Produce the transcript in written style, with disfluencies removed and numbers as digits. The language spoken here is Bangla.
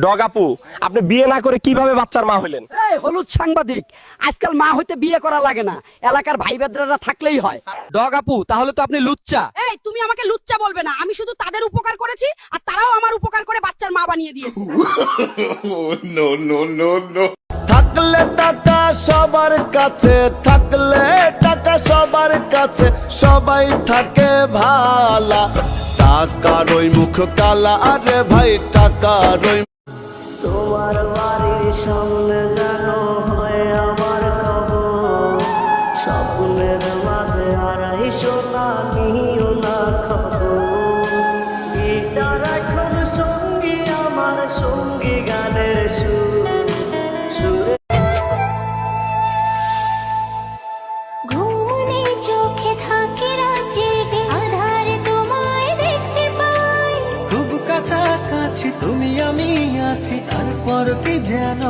ডগ আপু, আপনি বিয়ে না করে কিভাবে বাচ্চার মা হলেন? এই হলুদ সাংবাদিক, আজকাল মা হইতে বিয়ে করা লাগে না, এলাকার ভাই বেদরারা থাকলেই হয়। ডগ আপু, তাহলে তো আপনি লুচ্চা। এই তুমি আমাকে লুচ্চা বলবে না, আমি শুধু তাদের উপকার করেছি আর তারাও আমার উপকার করে বাচ্চার মা বানিয়ে দিয়েছে। থাকলে টাকা সবার কাছে, থাকলে টাকা সবার কাছে, সবাই থাকে ভালা। টাকার ওই মুখ কালা, আরে ভাই টাকার ওই। তোমার বাড়ির সামনে যেন হয় আমার কবর, স্বপ্নের মাঝে হারাই সোনা নিও না খবর। গিটার এখন সঙ্গী আমার, সঙ্গী গানের সুরে। ঘুমনে চোখে থাকে রাজেগে, আধারে তোমায় দেখতে পাই। খুব কাছাকাছি তুমি আমি আছি, তারপর কি যেন